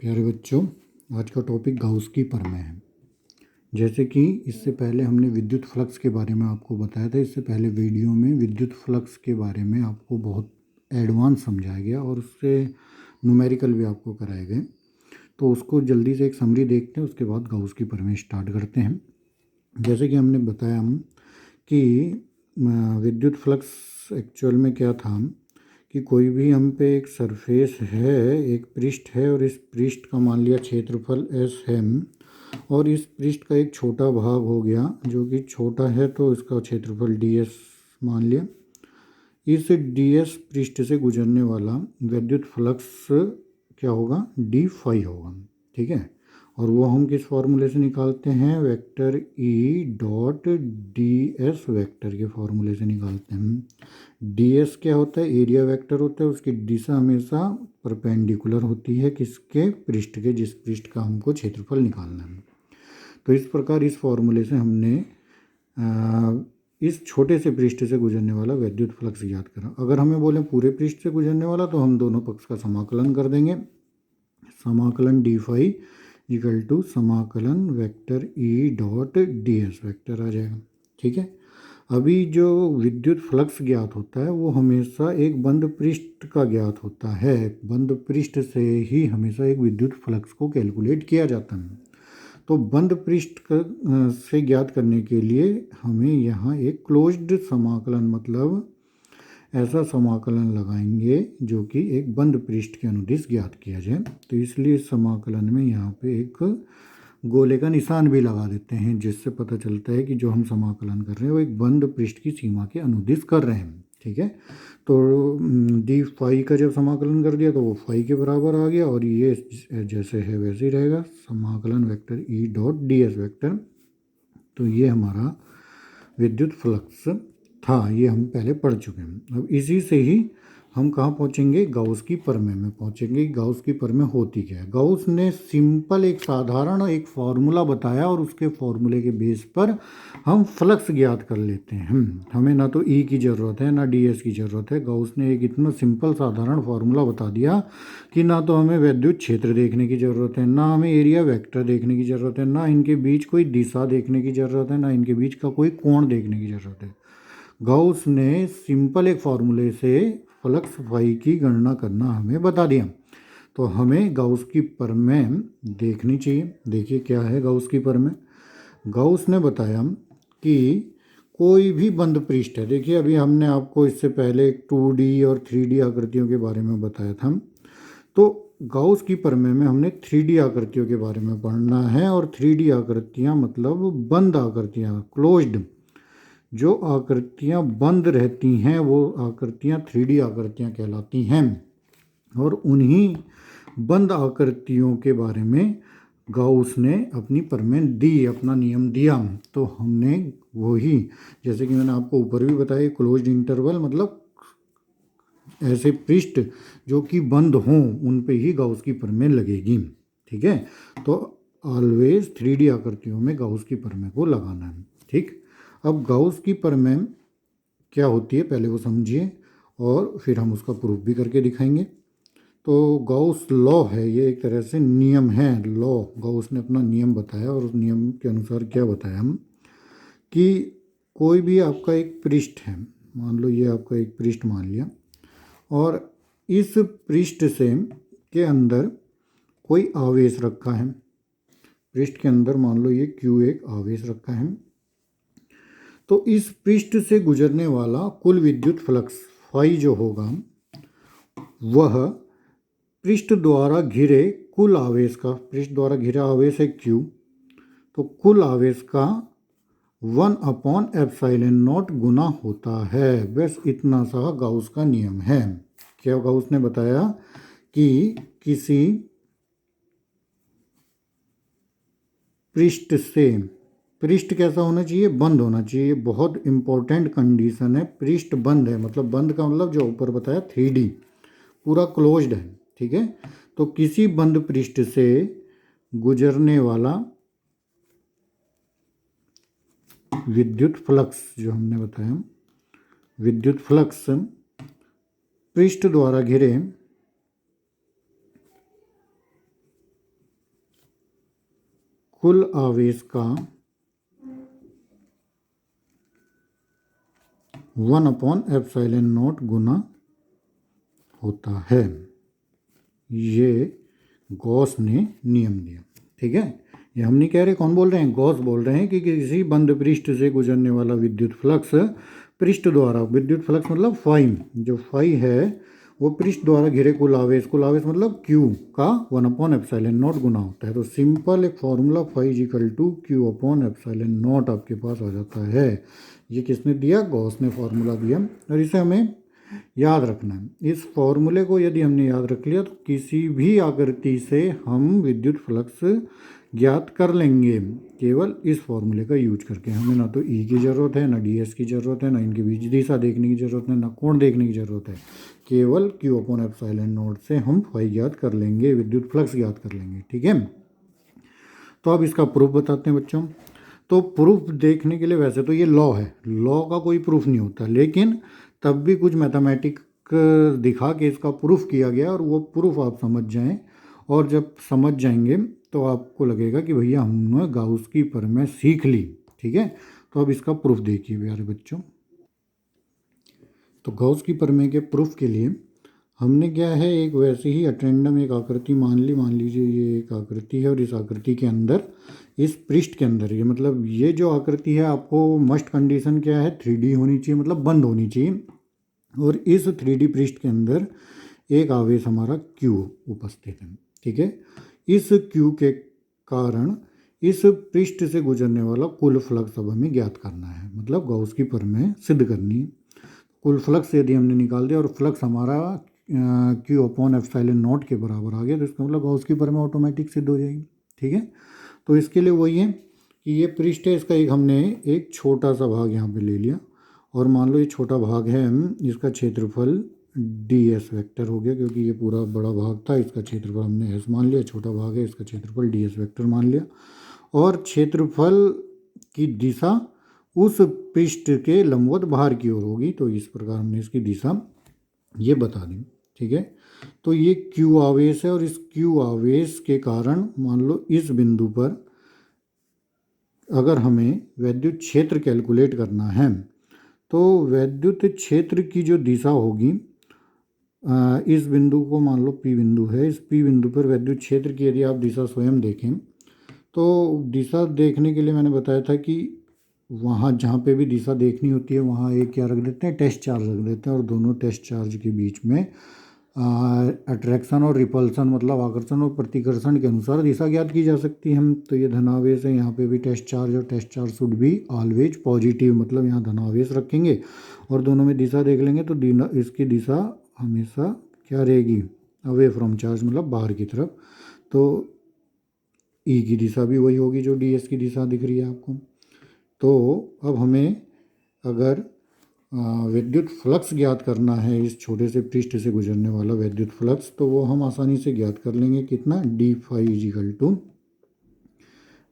प्यारे बच्चों, आज का टॉपिक गाउस की प्रमेय है। जैसे कि इससे पहले हमने विद्युत फ्लक्स के बारे में आपको बताया था। इससे पहले वीडियो में विद्युत फ्लक्स के बारे में आपको बहुत एडवांस समझाया गया और उससे न्यूमेरिकल भी आपको कराए गए। तो उसको जल्दी से एक समरी देखते हैं, उसके बाद गाउस की प्रमेय स्टार्ट करते हैं। जैसे कि हमने बताया कि विद्युत फ्लक्स एक्चुअल में क्या था कि कोई भी हम पे एक सरफेस है, एक पृष्ठ है और इस पृष्ठ का मान लिया क्षेत्रफल एस है और इस पृष्ठ का एक छोटा भाग हो गया जो कि छोटा है, तो इसका क्षेत्रफल डी एस मान लिया। इस डी एस पृष्ठ से गुजरने वाला विद्युत फ्लक्स क्या होगा, डी फाई होगा। ठीक है, और वो हम किस फॉर्मूले से निकालते हैं, vector E dot D S vector के फॉर्मूले से निकालते हैं। डी एस क्या होता है, एरिया वेक्टर होता है, उसकी दिशा हमेशा परपेंडिकुलर होती है किसके, पृष्ठ के, जिस पृष्ठ का हमको क्षेत्रफल निकालना है। तो इस प्रकार इस फॉर्मूले से हमने इस छोटे से पृष्ठ से गुजरने वाला विद्युत फ्लक्स ज्ञात करा। अगर हमें बोले पूरे पृष्ठ से गुजरने वाला, तो हम दोनों पक्ष का समाकलन कर देंगे। समाकलन डी फाई इक्वल टू समाकलन vector E dot D S vector आ जाएगा। ठीक है, अभी जो विद्युत फ्लक्स ज्ञात होता है वो हमेशा एक बंद पृष्ठ का ज्ञात होता है। बंद पृष्ठ से ही हमेशा एक विद्युत फ्लक्स को कैलकुलेट किया जाता है। तो बंद पृष्ठ से ज्ञात करने के लिए हमें यहाँ एक क्लोज्ड समाकलन, मतलब ऐसा समाकलन लगाएंगे जो कि एक बंद पृष्ठ के अनुदिश ज्ञात किया जाए। तो इसलिए इस समाकलन में यहाँ पे एक गोले का निशान भी लगा देते हैं, जिससे पता चलता है कि जो हम समाकलन कर रहे हैं वो एक बंद पृष्ठ की सीमा के अनुदिश कर रहे हैं। ठीक है, तो डी फाई का जब समाकलन कर दिया तो वो फाई के बराबर आ गया और ये जैसे है वैसे ही रहेगा, समाकलन vector E dot D S vector. तो ये हमारा विद्युत फ्लक्स था, ये हम पहले पढ़ चुके हैं। अब इसी से ही हम कहाँ पहुँचेंगे, गाउस की प्रमेय में पहुँचेंगे। गाउस की प्रमेय होती क्या है। गाउस ने सिंपल एक साधारण एक फार्मूला बताया और उसके फार्मूले के बेस पर हम फ्लक्स ज्ञात कर लेते हैं। हमें ना तो ई की ज़रूरत है ना डी एस की ज़रूरत है। गाउस ने एक इतना सिंपल साधारण फार्मूला बता दिया कि ना तो हमें विद्युत क्षेत्र देखने की ज़रूरत है, ना हमें एरिया वेक्टर देखने की ज़रूरत है, ना इनके बीच कोई दिशा देखने की ज़रूरत है, ना इनके बीच का कोई कोण देखने की ज़रूरत है। गाउस ने सिंपल एक फार्मूले से फ्लक्स फाई की गणना करना हमें बता दिया। तो हमें गाउस की प्रमेय देखनी चाहिए। देखिए क्या है गाउस की प्रमेय। गाउस ने बताया कि कोई भी बंद पृष्ठ है। देखिए अभी हमने आपको इससे पहले 2D और 3D आकृतियों के बारे में बताया था। तो गाउस की प्रमेय में हमने 3D आकृतियों के बारे में पढ़ना है, और 3D आकृतियाँ मतलब बंद आकृतियाँ, क्लोज्ड। जो आकृतियाँ बंद रहती हैं वो आकृतियाँ 3D आकृतियाँ कहलाती हैं। और उन्हीं बंद आकृतियों के बारे में गाउस ने अपनी प्रमेय दी, अपना नियम दिया। तो हमने वही, जैसे कि मैंने आपको ऊपर भी बताया, क्लोज्ड इंटरवल मतलब ऐसे पृष्ठ जो कि बंद हों उन पे ही गाउस की प्रमेय लगेगी। ठीक है, तो ऑलवेज 3D आकृतियों में गाउस की प्रमेय को लगाना है। ठीक, अब गाउस की प्रमेय क्या होती है पहले वो समझिए और फिर हम उसका प्रूफ भी करके दिखाएंगे। तो गाउस लॉ है, ये एक तरह से नियम है, लॉ। गाउस ने अपना नियम बताया और उस नियम के अनुसार क्या बताया हम कि कोई भी आपका एक पृष्ठ है, मान लो ये आपका एक पृष्ठ मान लिया, और इस पृष्ठ से के अंदर कोई आवेश रखा है। पृष्ठ के अंदर मान लो ये Q एक आवेश रखा है। तो इस पृष्ठ से गुजरने वाला कुल विद्युत फ्लक्स फाई जो होगा वह पृष्ठ द्वारा घिरे कुल आवेश का, पृष्ठ द्वारा घिरा आवेश है Q, तो कुल आवेश का 1/ε0 गुना होता है। बस इतना सा गाउस का नियम है। क्या गाउस ने बताया कि किसी पृष्ठ से, पृष्ठ कैसा होना चाहिए, बंद होना चाहिए। बहुत इंपॉर्टेंट कंडीशन है, पृष्ठ बंद है, मतलब बंद का मतलब जो ऊपर बताया 3D पूरा क्लोज्ड है। ठीक है, तो किसी बंद पृष्ठ से गुजरने वाला विद्युत फ्लक्स जो हमने बताया, विद्युत फ्लक्स पृष्ठ द्वारा घिरे कुल आवेश का 1/ε0 गुना होता है। ये गॉस ने नियम दिया। ठीक है, ये हम नहीं कह रहे, कौन बोल रहे हैं? गॉस बोल रहे हैं कि किसी बंद पृष्ठ से गुजरने वाला विद्युत फ्लक्स पृष्ठ द्वारा, विद्युत फ्लक्स मतलब फाई, जो फाई है वो पृष्ठ द्वारा घिरे कुल आवेश मतलब क्यू का 1/ε0 गुना होता है। तो सिंपल एक formula phi equal to Q/ε0 आपके पास आ जाता है। ये किसने दिया? गॉस ने फॉर्मूला दिया, और इसे हमें याद रखना है। इस फॉर्मूले को यदि हमने याद रख लिया तो किसी भी आकृति से हम विद्युत फ्लक्स ज्ञात कर लेंगे, केवल इस फॉर्मूले का यूज करके। हमें ना तो ई की ज़रूरत है, ना ds की ज़रूरत है, ना इनके बीच दिशा देखने की ज़रूरत है, ना कोण देखने की ज़रूरत है। केवल Q/ε0 से हम फाई ज्ञात कर लेंगे, विद्युत फ्लक्स ज्ञात कर लेंगे। ठीक है, तो अब इसका प्रूफ बताते हैं बच्चों। तो प्रूफ देखने के लिए, वैसे तो ये लॉ है, लॉ का कोई प्रूफ नहीं होता, लेकिन तब भी कुछ मैथमेटिक दिखा के इसका प्रूफ किया गया, और वो प्रूफ आप समझ जाएं, और जब समझ जाएंगे तो आपको लगेगा कि भैया हमने गाउस की प्रमेय सीख ली। ठीक है, तो अब इसका प्रूफ देखिए प्यारे बच्चों। तो गाउस की प्रमेय के प्रूफ के लिए हमने क्या है, एक वैसे ही अटेंडम एक आकृति मान लीजिए ये एक आकृति है, और इस आकृति के अंदर, इस पृष्ठ के अंदर, ये मतलब ये जो आकृति है, आपको मस्ट कंडीशन क्या है, 3D होनी चाहिए, मतलब बंद होनी चाहिए। और इस 3D पृष्ठ के अंदर एक आवेश हमारा Q उपस्थित है। ठीक है, इस Q के कारण इस पृष्ठ से गुजरने वाला कुल फ्लक्स अब हमें ज्ञात करना है, मतलब गाउस की प्रमेय सिद्ध करनी है। कुल फ्लक्स यदि हमने निकाल दिया और फ्लक्स हमारा Q/ε0 के बराबर आ गया, तो इसका मतलब गाउस की प्रमेय ऑटोमेटिक सिद्ध हो जाएगी। ठीक है, तो इसके लिए वही है कि ये पृष्ठ है, इसका एक हमने एक छोटा सा भाग यहाँ पे ले लिया, और मान लो ये छोटा भाग है, इसका क्षेत्रफल ds वेक्टर हो गया, क्योंकि ये पूरा बड़ा भाग था, इसका क्षेत्रफल हमने s मान लिया, छोटा भाग है, इसका क्षेत्रफल ds वेक्टर मान लिया, और क्षेत्रफल की दिशा उस पृष्ठ के लंबवत बाहर की ओर होगी, तो इस प्रकार हमने इसकी दिशा ये बता दी। ठीक है, तो ये Q आवेश है, और इस Q आवेश के कारण मान लो इस बिंदु पर अगर हमें वैद्युत क्षेत्र कैलकुलेट करना है, तो वैद्युत क्षेत्र की जो दिशा होगी, इस बिंदु को मान लो P बिंदु है, इस P बिंदु पर वैद्युत क्षेत्र की यदि आप दिशा स्वयं देखें, तो दिशा देखने के लिए मैंने बताया था कि वहाँ जहाँ पे भी दिशा देखनी होती है, वहाँ एक क्या रख देते हैं, टेस्ट चार्ज रख देते हैं, और दोनों टेस्ट चार्ज के बीच में अट्रैक्शन और रिपल्सन, मतलब आकर्षण और प्रतिकर्षण के अनुसार दिशा ज्ञात की जा सकती है। हम तो ये धनावेश है, यहाँ पे भी टेस्ट चार्ज, और test charge should be always positive, मतलब यहाँ धनावेश रखेंगे और दोनों में दिशा देख लेंगे, तो इसकी दिशा हमेशा क्या रहेगी, अवे फ्रॉम चार्ज, मतलब बाहर की तरफ। तो ई की दिशा भी वही होगी जो ds की दिशा दिख रही है आपको। तो अब हमें अगर विद्युत फ्लक्स ज्ञात करना है, इस छोटे से पृष्ठ से गुजरने वाला विद्युत फ्लक्स, तो वो हम आसानी से ज्ञात कर लेंगे। कितना, d phi is equal to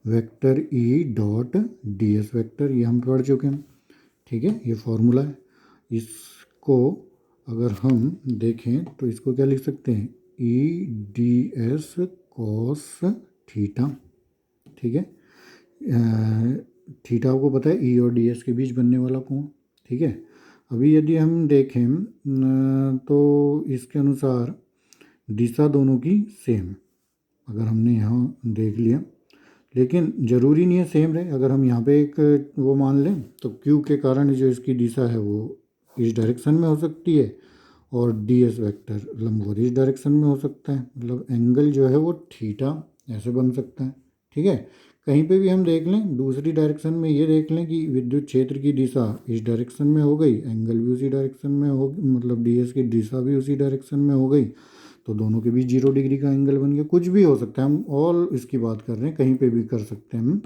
vector E dot ds vector, ये हम पढ़ चुके हैं। ठीक है, ये फॉर्मूला है। इसको अगर हम देखें तो इसको क्या लिख सकते हैं, E ds cos थीटा। ठीक है, थीटा आपको पता है E और ds के बीच बनने वाला कोण। ठीक है, अभी यदि हम देखें तो इसके अनुसार दिशा दोनों की सेम, अगर हमने यहाँ देख लिया, लेकिन ज़रूरी नहीं है सेम रहे। अगर हम यहाँ पे एक वो मान लें, तो Q के कारण जो इसकी दिशा है वो इस डायरेक्शन में हो सकती है, और ds वेक्टर लंबवत इस डायरेक्शन में हो सकता है, मतलब एंगल जो है वो थीटा ऐसे बन सकता है। ठीक है, कहीं पे भी हम देख लें दूसरी डायरेक्शन में, ये देख लें कि विद्युत क्षेत्र की दिशा इस डायरेक्शन में हो गई, एंगल भी उसी डायरेक्शन में हो, मतलब ds की दिशा भी उसी डायरेक्शन में हो गई, तो दोनों के बीच 0 डिग्री का एंगल बन गया। कुछ भी हो सकता है, हम ऑल इसकी बात कर रहे हैं, कहीं पे भी कर सकते हैं हम।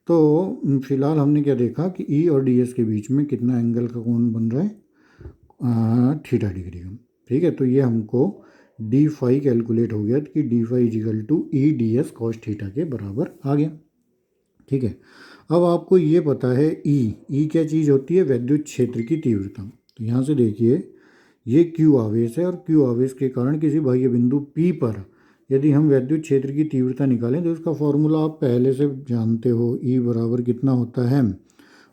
तो फिलहाल हमने क्या देखा कि E और ds के बीच में कितना एंगल का कोण बन रहा है, थीटा डिग्री का। ठीक है, तो ये हमको d फाई कैलकुलेट हो गया कि d phi is equal to E ds cos theta के बराबर आ गया। ठीक है, अब आपको ये पता है E क्या चीज़ होती है, वैद्युत क्षेत्र की तीव्रता। तो यहाँ से देखिए, ये Q आवेश है, और Q आवेश के कारण किसी बाह्य बिंदु P पर यदि हम विद्युत क्षेत्र की तीव्रता निकालें तो इसका फॉर्मूला आप पहले से जानते हो। ई बराबर कितना होता है,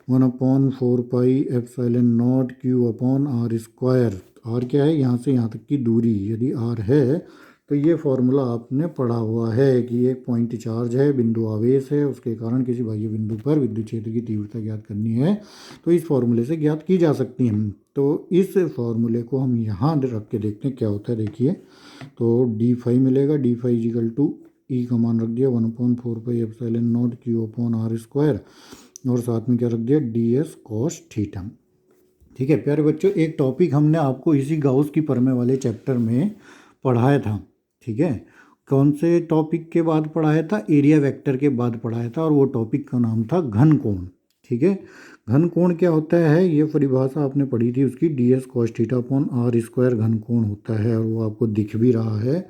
1/4 pi epsilon naught q upon r square. R क्या है, यहाँ से यहाँ तक की दूरी। यदि आर है तो ये फॉर्मूला आपने पढ़ा हुआ है कि एक पॉइंट चार्ज है, बिंदु आवेश है, उसके कारण किसी बाह्य बिंदु पर विद्युत क्षेत्र की तीव्रता ज्ञात करनी है तो इस फॉर्मूले से ज्ञात की जा सकती है। तो इस फॉर्मूले को हम यहाँ रख के देखते हैं क्या होता है। देखिए, तो d5 मिलेगा, d5 इजिकल टू ई का मान रख दिया 1/4 pi epsilon naught q upon r square, और साथ में क्या रख दिया, ds cos थीटा। ठीक है प्यारे बच्चों, एक टॉपिक हमने आपको इसी गाउस की प्रमेय वाले चैप्टर में पढ़ाया था। ठीक है, कौन से टॉपिक के बाद पढ़ाया था, एरिया वेक्टर के बाद पढ़ाया था, और वो टॉपिक का नाम था घन कोण। ठीक है, घन कोण क्या होता है, ये परिभाषा आपने पढ़ी थी उसकी, ds cos theta upon r square घन कोण होता है, और वो आपको दिख भी रहा है,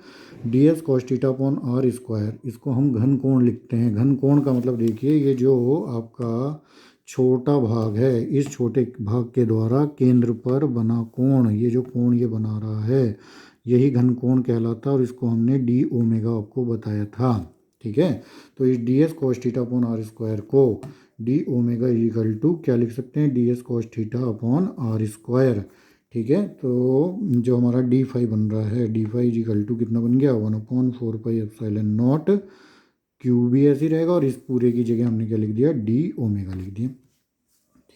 ds cos theta upon r square. इसको हम घन कोण लिखते हैं। घन कोण का मतलब देखिए, ये जो आपका छोटा भाग है, इस छोटे भाग के द्वारा केंद्र पर बना कोण, ये जो कोण ये बना रहा है, यही घन कोण कहलाता है, और इसको हमने डी ओमेगा आपको बताया था। ठीक है, तो इस ds cos theta upon r square को डी ओमेगा इक्वल टू क्या लिख सकते हैं, ds cos theta upon r square. ठीक है, तो जो हमारा d5 बन रहा है, d5 इक्वल टू कितना बन गया, 1/4 पाई एप्सिलॉन नॉट, क्यू भी ऐसे ही रहेगा, और इस पूरे की जगह हमने क्या लिख दिया, डी ओमेगा लिख दिया।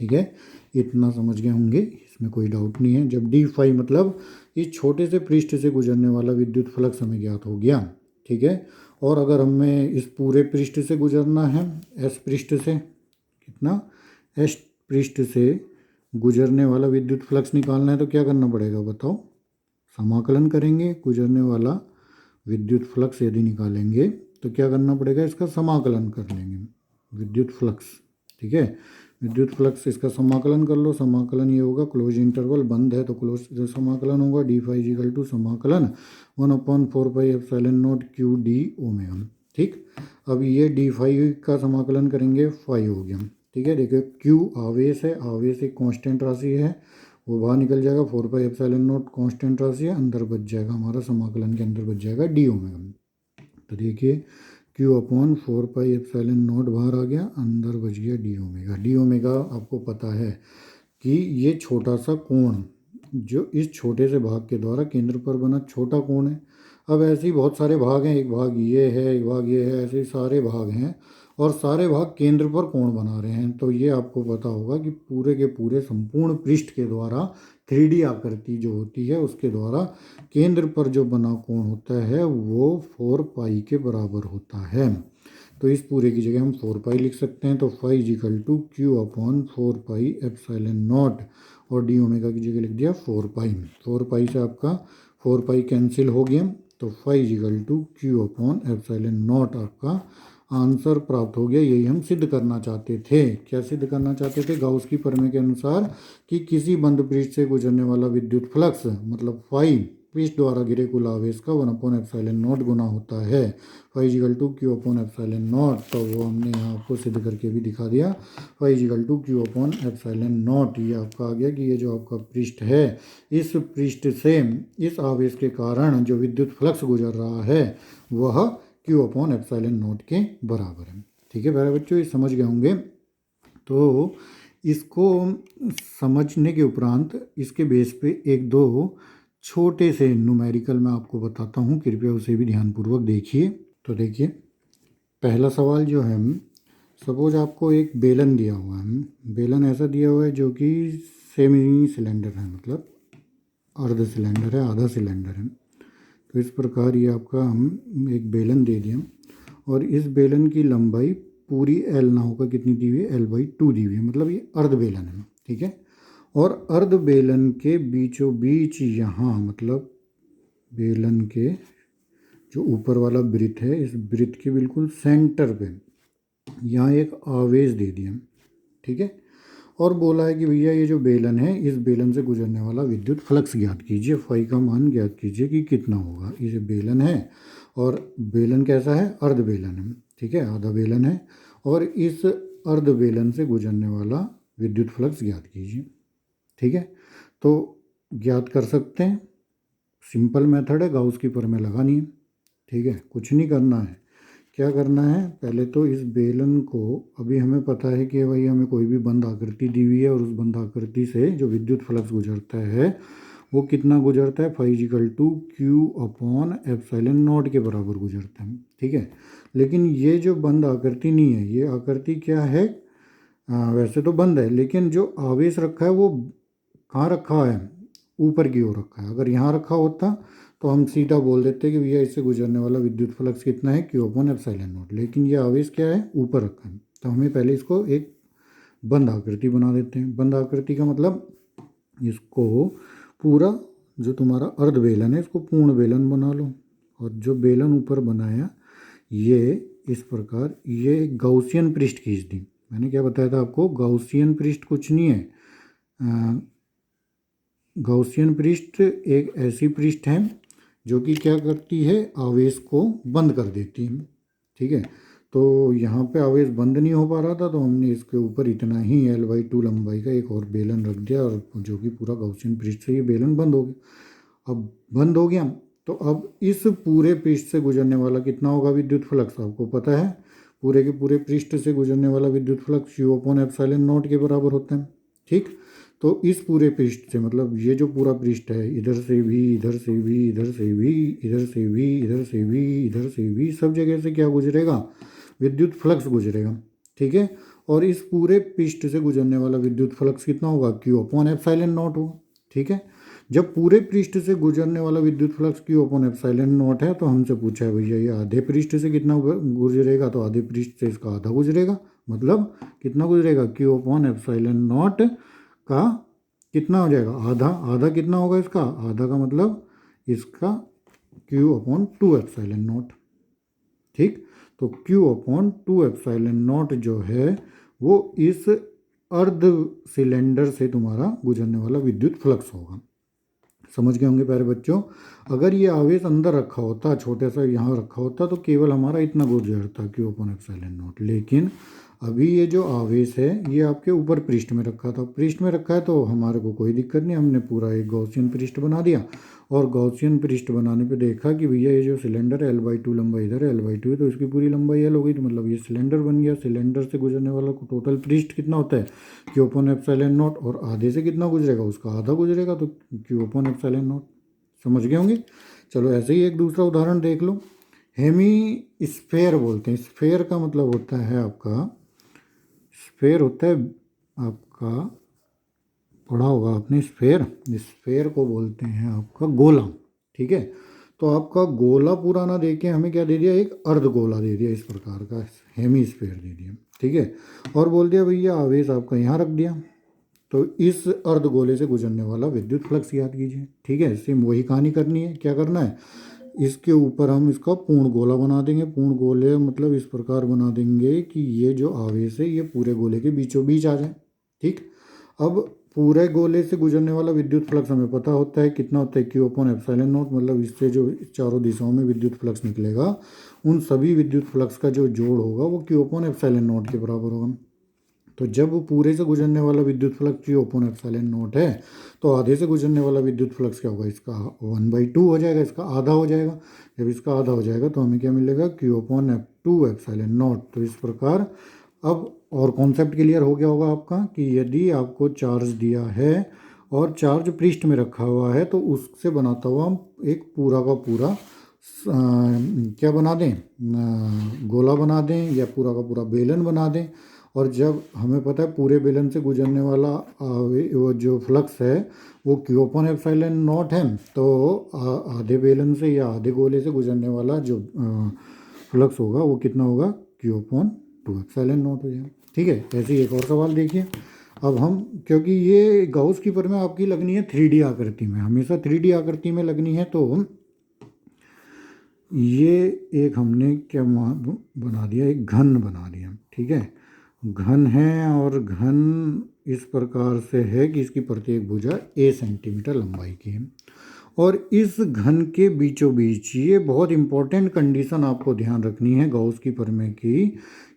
ठीक है, इतना समझ गए होंगे, इसमें कोई डाउट नहीं है। जब d5 मतलब इस छोटे से पृष्ठ से गुजरने वाला विद्युत फ्लक्स हमें ज्ञात हो गया। ठीक है, और अगर हमें इस पूरे पृष्ठ से गुजरना है, s पृष्ठ से, कितना, s पृष्ठ से गुजरने वाला विद्युत फ्लक्स निकालना है तो क्या करना पड़ेगा बताओ, समाकलन करेंगे। गुजरने वाला विद्युत फ्लक्स यदि निकालेंगे तो क्या करना पड़ेगा, इसका समाकलन कर लेंगे, विद्युत फ्लक्स। ठीक है, विद्युत फ्लक्स, इसका समाकलन कर लो। समाकलन ये होगा, क्लोज इंटरवल बंद है तो क्लोज समाकलन होगा, d5 इक्वल टू समाकलन 1/4 pi epsilon naught Q D omega. ठीक, अब ये d5 का समाकलन करेंगे, 5 हो गया। ठीक है, देखिए q आवेश है, आवेश एक कांस्टेंट राशि है, वो बाहर निकल जाएगा, 4 पाई एप्सिलॉन नॉट कांस्टेंट राशि है, अंदर बच जाएगा हमारा, समाकलन के अंदर बच जाएगा डी ओमेगा। तो देखिए q upon 4 pi epsilon not बाहर आ गया, अंदर बच गया डी ओमेगा। डी ओमेगा आपको पता है कि ये छोटा सा कोण जो इस छोटे से भाग के द्वारा केंद्र पर बना छोटा कोण है। अब ऐसे ही बहुत सारे भाग हैं, एक भाग ये है, एक भाग ये है, ऐसे ही सारे भाग हैं, और सारे भाग केंद्र पर कोण बना रहे हैं। तो ये आपको पता होगा कि पूरे के पूरे संपूर्ण पृष्ठ के द्वारा 3D आकृति जो होती है उसके द्वारा केंद्र पर जो बना कोण होता है वो 4 पाई के बराबर होता है। तो इस पूरे की जगह हम 4 पाई लिख सकते हैं। तो 5 is equal to Q upon 4 pi epsilon naught, और डी ओमेगा की जगह लिख दिया 4 पाई। 4 पाई से आपका 4 पाई कैंसिल हो गया, तो 5 is equal to Q upon epsilon naught आपका आंसर प्राप्त हो गया। यही हम सिद्ध करना चाहते थे। क्या सिद्ध करना चाहते थे, गाउस की प्रमेय के अनुसार कि किसी बंद पृष्ठ से गुजरने वाला विद्युत फ्लक्स मतलब फाई पृष्ठ द्वारा घिरे कुल आवेश का 1/4 गुना होता है। 5 is equal to Q upon epsilon naught, तो वो हमने यहाँ आपको सिद्ध करके भी दिखा दिया। 5 is equal to Q upon epsilon naught, ये आपका आ गया कि ये जो आपका पृष्ठ है, इस पृष्ठ से इस आवेश के कारण जो विद्युत फ्लक्स गुजर रहा है वह क्यू अपॉन एप्सिलॉन नॉट के बराबर है। ठीक है प्यारे बच्चों, ये समझ गए होंगे। तो इसको समझने के उपरांत इसके बेस पे एक दो छोटे से न्यूमेरिकल मैं आपको बताता हूँ, कृपया उसे भी ध्यानपूर्वक देखिए। तो देखिए, पहला सवाल जो है, सपोज आपको एक बेलन दिया हुआ है। बेलन ऐसा दिया हुआ है जो कि सेमी सिलेंडर है, मतलब अर्ध सिलेंडर है, आधा सिलेंडर है। तो इस प्रकार ये आपका हम एक बेलन दे दिया, और इस बेलन की लंबाई पूरी एल ना होकर कितनी दी हुई है, l/2 दी हुई है, मतलब ये अर्ध बेलन है। ठीक है, और अर्ध बेलन के बीचों बीच यहाँ, मतलब बेलन के जो ऊपर वाला वृत्त है, इस वृत्त के बिल्कुल सेंटर पे यहाँ एक आवेश दे दिया। ठीक है, और बोला है कि भैया ये जो बेलन है, इस बेलन से गुजरने वाला विद्युत फ्लक्स ज्ञात कीजिए, फाई का मान ज्ञात कीजिए कि कितना होगा। ये बेलन है, और बेलन कैसा है, अर्ध बेलन है। ठीक है, आधा बेलन है, और इस अर्ध बेलन से गुजरने वाला विद्युत फ्लक्स ज्ञात कीजिए। ठीक है, तो ज्ञात कर सकते हैं, सिंपल मेथड है, गाउस की प्रमेय लगानी है। ठीक है, कुछ नहीं करना है। क्या करना है, पहले तो इस बेलन को, अभी हमें पता है कि भाई हमें कोई भी बंद आकृति दी हुई है और उस बंद आकृति से जो विद्युत फ्लक्स गुजरता है वो कितना गुजरता है, phi equal to Q upon epsilon naught के बराबर गुजरता है। ठीक है, लेकिन ये जो बंद आकृति नहीं है, ये आकृति क्या है, वैसे तो बंद है, लेकिन जो आवेश रखा है वो कहाँ रखा है, ऊपर की ओर रखा है। अगर यहाँ रखा होता तो हम सीधा बोल देते कि भैया इससे गुजरने वाला विद्युत फ्लक्स कितना है, क्यू अपॉन एप्सिलॉन नॉट। लेकिन ये आवेश क्या है, ऊपर रखा है, तो हमें पहले इसको एक बंद आकृति बना देते हैं। बंद आकृति का मतलब इसको पूरा जो तुम्हारा अर्ध बेलन है इसको पूर्ण बेलन बना लो। और जो बेलन ऊपर बनाया ये इस प्रकार, ये गaussian पृष्ठ खींच दी। मैंने क्या बताया था आपको, गaussian पृष्ठ कुछ नहीं है। गaussian पृष्ठ एक ऐसी पृष्ठ है जो कि क्या करती है, आवेश को बंद कर देती है। ठीक है, तो यहाँ पे आवेश बंद नहीं हो पा रहा था तो हमने इसके ऊपर इतना ही L/2 लंबाई का एक और बेलन रख दिया, और जो कि पूरा गaussian पृष्ठ से ये बेलन बंद हो गया। अब बंद हो गया तो अब इस पूरे पृष्ठ से गुजरने वाला कितना होगा विद्युत फ्लक्स, आपको पता है, पूरे के पूरे पृष्ठ से गुजरने वाला विद्युत flux Q upon epsilon naught के बराबर होता है। ठीक, तो इस पूरे पृष्ठ से, मतलब ये जो पूरा पृष्ठ है, इधर से भी, इधर से भी, इधर से भी, इधर से भी, इधर से भी, इधर से भी, सब जगह से क्या गुजरेगा, विद्युत फ्लक्स गुजरेगा। ठीक है, और इस पूरे पृष्ठ से गुजरने वाला विद्युत फ्लक्स कितना होगा, क्यू अपॉन एप्सिलॉन नॉट होगा। ठीक है, जब पूरे पृष्ठ से गुजरने वाला विद्युत flux Q upon epsilon not है तो हमसे पूछा है भैया ये आधे पृष्ठ से कितना गुजरेगा, तो आधे पृष्ठ से इसका आधा गुजरेगा, मतलब कितना गुजरेगा, क्यू अपॉन एप्सिलॉन नॉट का कितना हो जाएगा, आधा। आधा कितना होगा इसका, आधा का मतलब इसका क्यू अपॉन 2 एप्सिलॉन नॉट। ठीक, तो क्यू अपॉन 2 एप्सिलॉन नॉट जो है वो इस अर्ध सिलेंडर से तुम्हारा गुजरने वाला विद्युत फ्लक्स होगा। समझ गए होंगे प्यारे बच्चों। अगर ये आवेश अंदर रखा होता, छोटे सा यहाँ रखा होता, तो केवल हमारा इतना गुजरता क्यू अपॉन एप्सिलॉन नॉट। लेकिन अभी ये जो आवेश है ये आपके ऊपर पृष्ठ में रखा था, पृष्ठ में रखा है तो हमारे को कोई दिक्कत नहीं, हमने पूरा एक गॉसियन पृष्ठ बना दिया। और गॉसियन पृष्ठ बनाने पे देखा कि भैया ये जो सिलेंडर है L/2 लंबाई इधर है, L/2 है, तो इसकी पूरी लंबाई L हो गई, तो मतलब ये सिलेंडर बन गया। सिलेंडर से गुजरने वाला टोटल पृष्ठ कितना होता है, क्यू अपॉन एप्सिलॉन नॉट, और आधे से कितना गुजरेगा, उसका आधा गुजरेगा, तो क्यू अपॉन एप्सिलॉन नॉट। समझ गए होंगे। चलो ऐसे ही एक दूसरा उदाहरण देख लो। हेमी स्फेयर बोलते हैं, स्फेयर का मतलब होता है आपका, स्फेयर होता है आपका, पढ़ा होगा आपने स्फेयर, स्फेयर को बोलते हैं आपका गोला। ठीक है, तो आपका गोला पूरा ना दे के हमें क्या दे दिया, एक अर्ध गोला दे दिया, इस प्रकार का हेमी स्फेयर दे दिया। ठीक है, और बोल दिया भैया आवेश आपका यहाँ रख दिया, तो इस अर्ध गोले से गुजरने वाला विद्युत फ्लक्स याद कीजिए। ठीक है, सेम वही कहानी करनी है। क्या करना है, इसके ऊपर हम इसका पूर्ण गोला बना देंगे। पूर्ण गोले मतलब इस प्रकार बना देंगे कि ये जो आवेश है ये पूरे गोले के बीचों बीच आ जाए। ठीक, अब पूरे गोले से गुजरने वाला विद्युत फ्लक्स हमें पता होता है कितना होता है, क्यू अपॉन एप्सिलॉन नॉट, मतलब इससे जो चारों दिशाओं में विद्युत फ्लक्स निकलेगा उन सभी विद्युत फ्लक्स का जो जोड़ होगा वो क्यू अपॉन एप्सिलॉन नॉट के बराबर होगा। तो जब पूरे से गुजरने वाला विद्युत flux Q upon epsilon not है तो आधे से गुजरने वाला विद्युत फ्लक्स क्या होगा, इसका 1/2 हो जाएगा, इसका आधा हो जाएगा। जब इसका आधा हो जाएगा तो हमें क्या मिलेगा, क्यू अपॉन 2 एप्सिलॉन नॉट। तो इस प्रकार अब और कॉन्सेप्ट क्लियर हो गया होगा आपका कि यदि आपको चार्ज दिया है और चार्ज पृष्ठ में रखा हुआ है तो उससे बनाता हुआ हम एक पूरा का पूरा क्या बना दें, गोला बना दें या पूरा का पूरा बेलन बना दें। और जब हमें पता है पूरे बेलन से गुजरने वाला वो जो फ्लक्स है वो क्यू अपॉन एप्सिलॉन नॉट है, तो आधे बेलन से या आधे गोले से गुजरने वाला जो फ्लक्स होगा वो कितना होगा, क्यू अपॉन 2 एप्सिलॉन नॉट हो जाएगा। ठीक है, ऐसे ही एक और सवाल देखिए। अब हम, क्योंकि ये गाउस की परिमेय आपकी लगनी है 3D आकृति में, हमेशा 3D आकृति में लगनी है, तो ये एक हमने क्या बना दिया, एक घन बना दिया। ठीक है, घन है और घन इस प्रकार से है कि इसकी प्रत्येक भुजा a सेंटीमीटर लंबाई की है। और इस घन के बीचों बीच, ये बहुत इंपॉर्टेंट कंडीशन आपको ध्यान रखनी है गाउस की परिमेय की,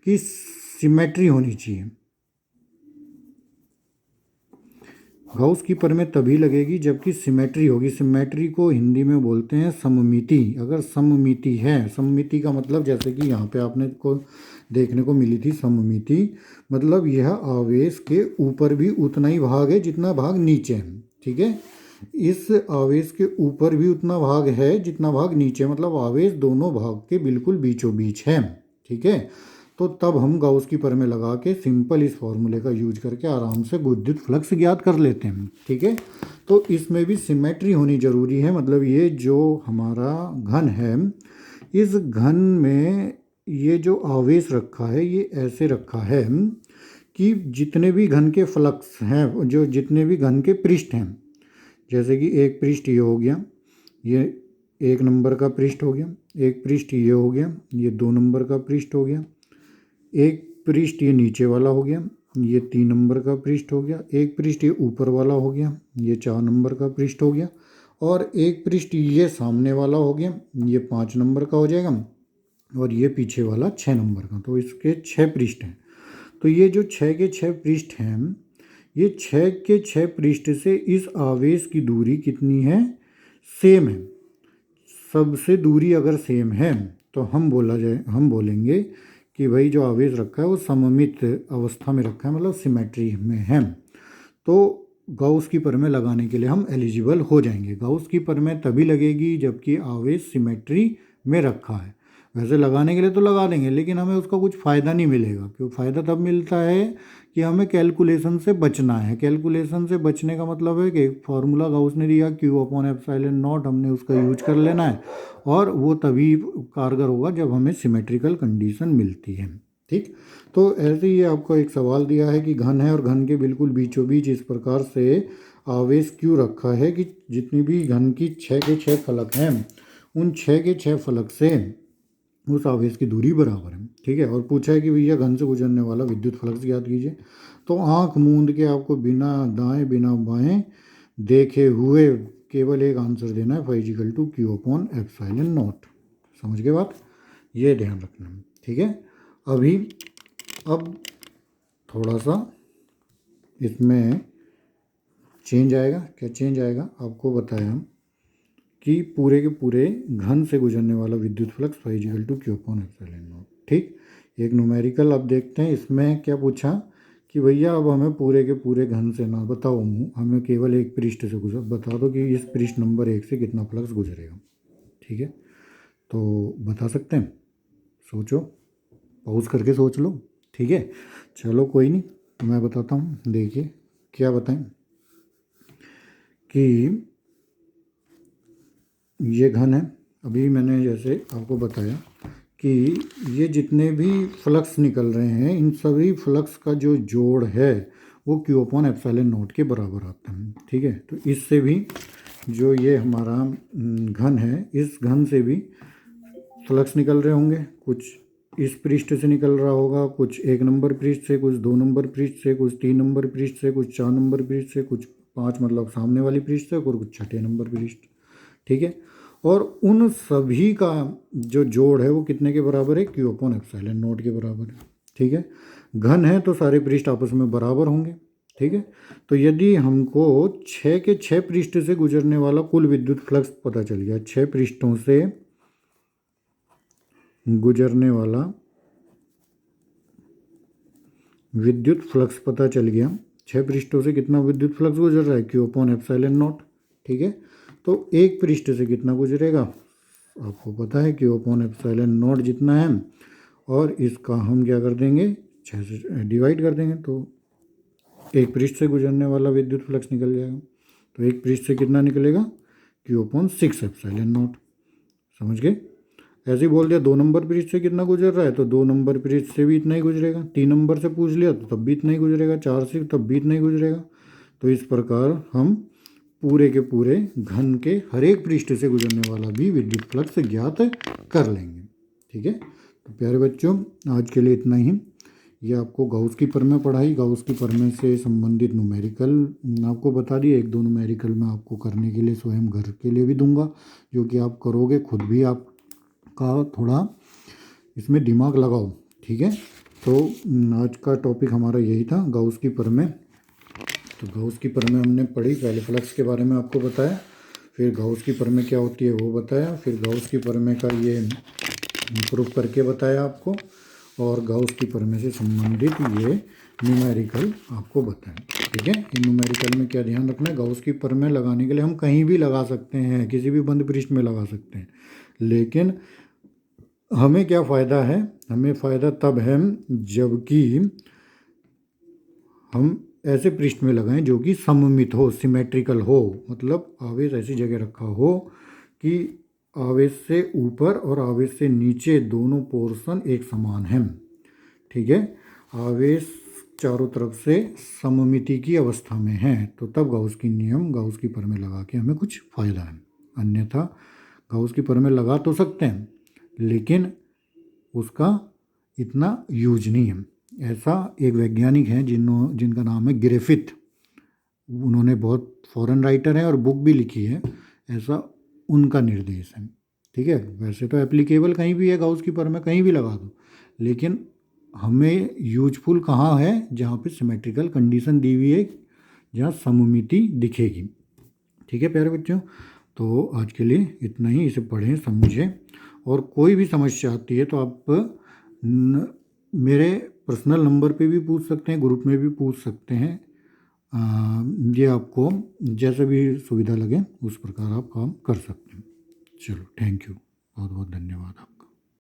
कि सिमेट्री होनी चाहिए। गाउस की प्रमेय तभी लगेगी जबकि सिमेट्री होगी। सिमेट्री को हिंदी में बोलते हैं सममिति। अगर सममिति है, सममिति का मतलब जैसे कि यहाँ पे आपने को देखने को मिली थी सममिति, मतलब यह आवेश के ऊपर भी उतना ही भाग है जितना भाग नीचे है। ठीक है, इस आवेश के ऊपर भी उतना भाग है जितना भाग नीचे, मतलब आवेश दोनों भाग के बिल्कुल बीचों बीच है। ठीक है, तो तब हम गाउस की प्रमेय लगा के सिंपल इस फॉर्मूले का यूज करके आराम से विद्युत फ्लक्स ज्ञात कर लेते हैं। ठीक है, तो इसमें भी सिमेट्री होनी जरूरी है। मतलब ये जो हमारा घन है, इस घन में ये जो आवेश रखा है ये ऐसे रखा है कि जितने भी घन के फ्लक्स हैं, जो जितने भी घन के पृष्ठ हैं, जैसे कि एक पृष्ठ ये हो गया, ये 1 नंबर का पृष्ठ हो गया, एक पृष्ठ ये हो गया, ये 2 नंबर का पृष्ठ हो गया, एक पृष्ठ ये नीचे वाला हो गया, ये 3 नंबर का पृष्ठ हो गया, एक पृष्ठ ये ऊपर वाला हो गया, ये 4 नंबर का पृष्ठ हो गया, और एक पृष्ठ ये सामने वाला हो गया, ये 5 नंबर का हो जाएगा, और ये पीछे वाला 6 नंबर का। तो इसके 6 पृष्ठ हैं। तो ये जो 6 के 6 पृष्ठ हैं, ये 6 के 6 पृष्ठ से इस आवेश की दूरी कितनी है? सेम है। सबसे दूरी अगर सेम है तो हम बोलेंगे कि भाई जो आवेश रखा है वो सममित अवस्था में रखा है, मतलब सिमेट्री में है। तो गाउस की प्रमेय लगाने के लिए हम एलिजिबल हो जाएंगे। गाउस की प्रमेय तभी लगेगी जबकि आवेश सिमेट्री में रखा है। वैसे लगाने के लिए तो लगा देंगे, लेकिन हमें उसका कुछ फ़ायदा नहीं मिलेगा। क्यों? फ़ायदा तब मिलता है कि हमें कैलकुलेशन से बचना है। कैलकुलेशन से बचने का मतलब है कि एक फार्मूला गाउस ने दिया Q/ε0, हमने उसका यूज कर लेना है, और वो तभी कारगर होगा जब हमें सिमेट्रिकल कंडीशन मिलती है। ठीक, तो ऐसे ही आपको एक सवाल दिया है कि घन है और घन के बिल्कुल बीचों बीच इस प्रकार से आवेश क्यों रखा है कि जितनी भी घन की 6 के 6 फलक हैं, उन 6 के 6 फलक से उस आवेश की दूरी बराबर है। ठीक है, और पूछा है कि भैया घन से गुजरने वाला विद्युत फ्लक्स ज्ञात कीजिए। तो आंख मूंद के आपको बिना दाएं बिना बाएं देखे हुए केवल एक आंसर देना है, Q/ε0। समझ गए बात? ये ध्यान रखना। ठीक है, अब थोड़ा सा इसमें चेंज आएगा। क्या चेंज आएगा? आपको बताया कि पूरे के पूरे घन से गुजरने वाला विद्युत फ्लक्स Q/ε0। ठीक, एक न्यूमेरिकल अब देखते हैं। इसमें क्या पूछा कि भैया अब हमें पूरे के पूरे घन से ना बताओ, हमें केवल एक पृष्ठ से बता दो कि इस पृष्ठ नंबर 1 से कितना फ्लक्स गुजरेगा। ठीक है, तो बता सकते हैं? सोचो, पॉज करके सोच लो। ठीक है, चलो कोई नहीं, मैं बताता हूँ। देखिए क्या बताएं कि ये घन है। अभी मैंने जैसे आपको बताया कि ये जितने भी फ्लक्स निकल रहे हैं, इन सभी फ्लक्स का जो जोड़ है वो Q/ε0 के बराबर आता है। ठीक है, तो इससे भी जो ये हमारा घन है, इस घन से भी फ्लक्स निकल रहे होंगे। कुछ इस पृष्ठ से निकल रहा होगा, कुछ 1 नंबर पृष्ठ से, कुछ 2 नंबर पृष्ठ से, कुछ 3 नंबर पृष्ठ से, कुछ 4 नंबर पृष्ठ से, कुछ 5 मतलब सामने वाली पृष्ठ से, और कुछ 6 नंबर पृष्ठ। ठीक है, और उन सभी का जो जोड़ है वो कितने के बराबर है? Q/ε0 के बराबर है। ठीक है, घन है तो सारे पृष्ठ आपस में बराबर होंगे। ठीक है, तो यदि हमको 6 के 6 पृष्ठ से गुजरने वाला कुल विद्युत फ्लक्स पता चल गया, 6 पृष्ठों से गुजरने वाला विद्युत फ्लक्स पता चल गया, 6 पृष्ठों से कितना विद्युत फ्लक्स गुजर रहा है? Q/ε0। ठीक है, तो एक पृष्ठ से कितना गुजरेगा आपको पता है, Q/ε0 जितना है, और इसका हम क्या कर देंगे? 6 से डिवाइड कर देंगे, तो एक पृष्ठ से गुजरने वाला विद्युत फ्लक्स निकल जाएगा। तो एक पृष्ठ से कितना निकलेगा? Q/6ε0। समझ गए? ऐसे ही बोल दिया 2 नंबर पृष्ठ से कितना गुजर रहा है, तो 2 नंबर पृष्ठ से भी इतना ही गुजरेगा। 3 नंबर से पूछ लिया तो तब भी इतना ही गुजरेगा। 4 से तब भी इतना ही गुजरेगा। तो इस प्रकार हम पूरे के पूरे घन के हर एक पृष्ठ से गुजरने वाला भी विद्युत फ्लक्स ज्ञात कर लेंगे। ठीक है, तो प्यारे बच्चों, आज के लिए इतना ही। ये आपको गाउस की प्रमेय पढ़ाई, गाउस की प्रमेय से संबंधित न्यूमेरिकल आपको बता दिए। 1-2 न्यूमेरिकल मैं आपको करने के लिए स्वयं घर के लिए भी दूंगा, जो कि आप करोगे खुद भी। आपका थोड़ा इसमें दिमाग लगाओ। ठीक है, तो आज का टॉपिक हमारा यही था, गाउस की प्रमेय। तो गाउस की प्रमेय हमने पढ़ी, पहले फ्लक्स के बारे में आपको बताया, फिर गाउस की प्रमेय क्या होती है वो बताया, फिर गाउस की प्रमेय का ये प्रूफ करके बताया आपको, और गाउस की प्रमेय से संबंधित ये न्यूमेरिकल आपको बताएं। ठीक है, इन न्यूमेरिकल में क्या ध्यान रखना है, गाउस की प्रमेय लगाने के लिए हम कहीं भी लगा सकते हैं, किसी भी बंद पृष्ठ में लगा सकते हैं, लेकिन हमें क्या फ़ायदा है, हमें फ़ायदा तब है जबकि हम ऐसे पृष्ठ में लगाएं जो कि सममित हो, सिमेट्रिकल हो, मतलब आवेश ऐसी जगह रखा हो कि आवेश से ऊपर और आवेश से नीचे दोनों पोर्शन एक समान हैं। ठीक है, आवेश चारों तरफ से सममिति की अवस्था में है, तो तब गाउस की नियम, गाउस की प्रमेय लगा के हमें कुछ फ़ायदा है। अन्यथा गाउस की प्रमेय लगा तो सकते हैं, लेकिन उसका इतना यूज नहीं है। ऐसा एक वैज्ञानिक हैं जिनका नाम है ग्रिफिथ, उन्होंने बहुत फॉरेन राइटर हैं और बुक भी लिखी है, ऐसा उनका निर्देश है। ठीक है, वैसे तो एप्लीकेबल कहीं भी है गाउस की प्रमेय, कहीं भी लगा दो, लेकिन हमें यूजफुल कहाँ है, जहाँ पे सिमेट्रिकल कंडीशन दी हुई है, जहाँ सममिति दिखेगी। ठीक है प्यारे बच्चों, तो आज के लिए इतना ही, इसे पढ़ें समझें, और कोई भी समस्या आती है तो आप मेरे पर्सनल नंबर पे भी पूछ सकते हैं, ग्रुप में भी पूछ सकते हैं। ये आपको जैसे भी सुविधा लगे उस प्रकार आप काम कर सकते हैं। चलो, थैंक यू, बहुत बहुत धन्यवाद आप